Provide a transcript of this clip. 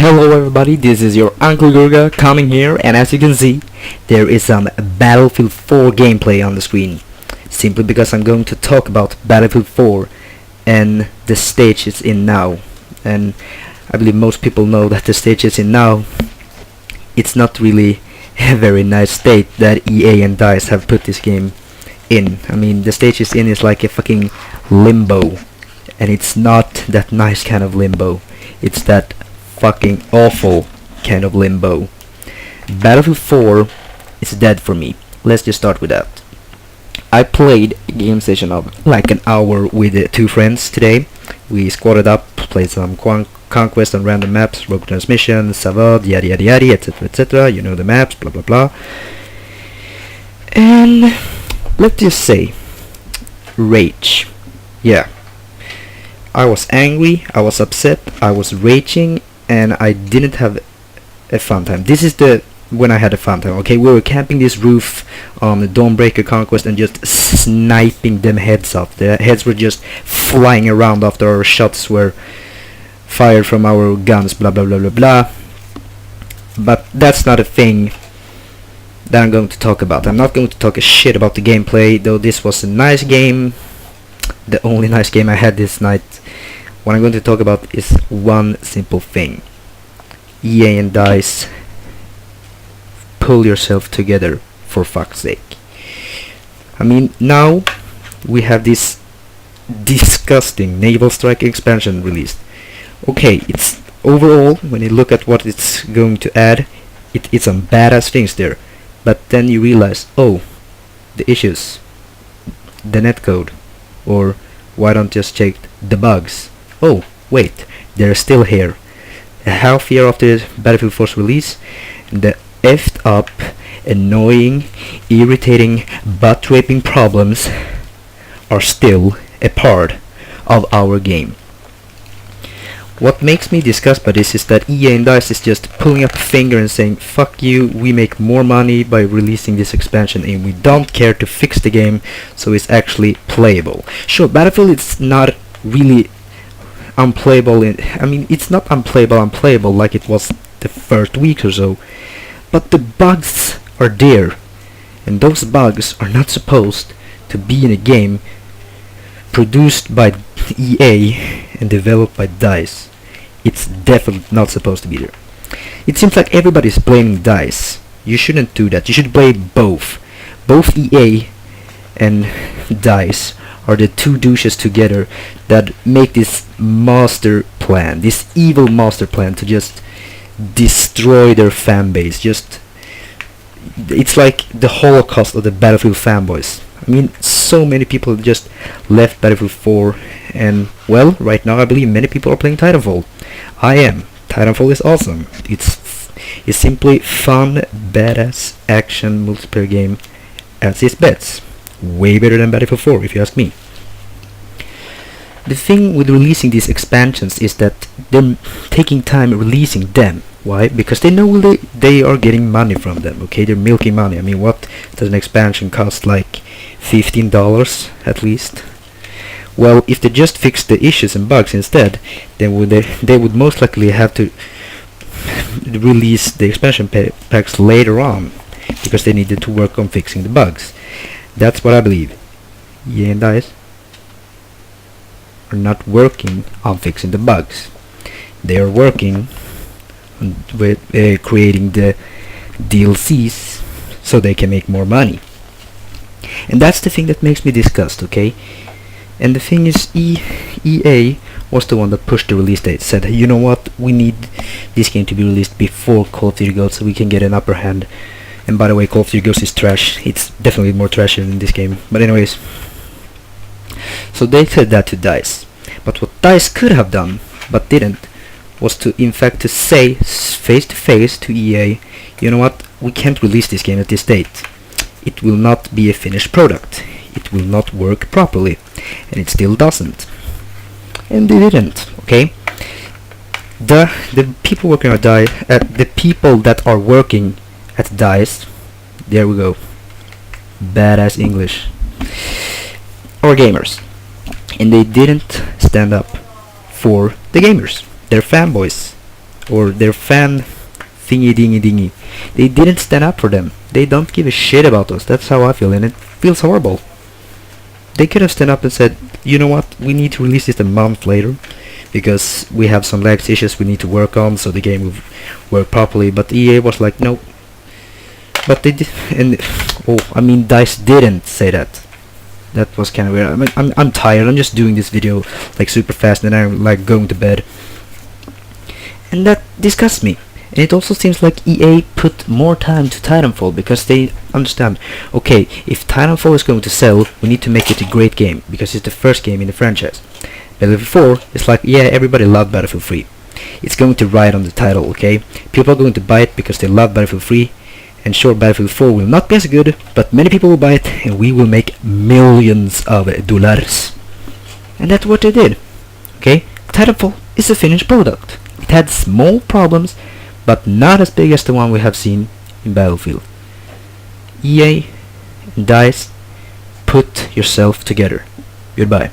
Hello everybody, this is your Uncle Gurga coming here, and as you can see, there is some Battlefield 4 gameplay on the screen. Simply because I'm going to talk about Battlefield 4 and the stage it's in now. And I believe most people know that the stage it's in now, it's not really a very nice state that EA and DICE have put this game in. I mean, the stage it's in is like a fucking limbo, and it's not that nice kind of limbo. It's that fucking awful kind of limbo. Battlefield 4 is dead for me. Let's just start with that. I played a game session of like an hour with two friends today. We squatted up, played some conquest on random maps, rogue transmission, Savad, yada yada yada, etc etc. You know the maps, blah blah blah. And let's just say, rage. Yeah. I was angry, I was upset, I was raging, and I didn't have a fun time. This is when I had a fun time. Okay, we were camping this roof on the Dawnbreaker Conquest and just sniping them heads off. The heads were just flying around after our shots were fired from our guns, blah blah blah blah blah. But that's not a thing that I'm going to talk about. I'm not going to talk a shit about the gameplay, though this was a nice game. The only nice game I had this night. What I'm going to talk about is one simple thing. EA and DICE, pull yourself together, for fuck's sake. I mean, now we have this disgusting Naval Strike expansion released. Okay, it's overall, when you look at what it's going to add, it's some badass things there. But then you realize, oh, the issues, the netcode, or why don't just check the bugs? Oh, wait, they're still here. A half year after Battlefield 4's release, the effed up, annoying, irritating, butt-raping problems are still a part of our game. What makes me disgusted by this is that EA and DICE is just pulling up a finger and saying, fuck you, we make more money by releasing this expansion and we don't care to fix the game so it's actually playable. Sure, Battlefield is not really unplayable. I mean, it's not unplayable like it was the first week or so, but the bugs are there, and those bugs are not supposed to be in a game produced by EA and developed by DICE. It's definitely not supposed to be there. It seems like everybody's blaming DICE. You shouldn't do that. You should blame both. Both EA and DICE are the two douches together that make this master plan, this evil master plan to just destroy their fan base. It's like the Holocaust of the Battlefield fanboys. I mean, so many people just left Battlefield 4, and well, right now I believe many people are playing Titanfall. I am. Titanfall is awesome. It's simply fun, badass action multiplayer game at its best. Way better than Battlefield 4, if you ask me. The thing with releasing these expansions is that they're taking time releasing them. Why? Because they know they are getting money from them. Okay, they're milking money. I mean, what does an expansion cost? Like $15 at least. Well, if they just fix the issues and bugs instead, then they would most likely have to release the expansion packs later on because they needed to work on fixing the bugs. That's what I believe. EA and DICE are not working on fixing the bugs. They are working with creating the DLCs so they can make more money. And that's the thing that makes me disgusted, okay? And the thing is, EA was the one that pushed the release date, said, you know what, we need this game to be released before Call of Duty Ghosts so we can get an upper hand. And by the way, Call of Duty Ghosts is trash. It's definitely more trashier than this game. But anyways, so they said that to DICE. But what DICE could have done, but didn't, was to in fact to say face to face to EA, you know what, we can't release this game at this date. It will not be a finished product. It will not work properly, and it still doesn't. And they didn't. Okay. The people working at DICE, the people that are working at DICE, there we go. Badass English. Are gamers, and they didn't stand up for the gamers. They're fanboys. or their fan thingy dingy dingy. They didn't stand up for them. They don't give a shit about us. That's how I feel, and it feels horrible. They could have stood up and said, you know what, we need to release this a month later because we have some lag issues we need to work on so the game will work properly. But EA was like, no. But they did, and DICE didn't say that. That was kind of weird. I mean, I'm tired. I'm just doing this video like super fast, and I'm like going to bed, and that disgusts me. And it also seems like EA put more time to Titanfall because they understand, okay, if Titanfall is going to sell, we need to make it a great game because it's the first game in the franchise. Battlefield 4 is like, yeah, everybody loved Battlefield 3. It's going to ride on the title, okay? People are going to buy it because they love Battlefield 3. And sure, Battlefield 4 will not be as good, but many people will buy it and we will make millions of dollars. And that's what they did. Okay? Titanfall is a finished product. It had small problems, but not as big as the one we have seen in Battlefield. EA and DICE, put yourself together. Goodbye.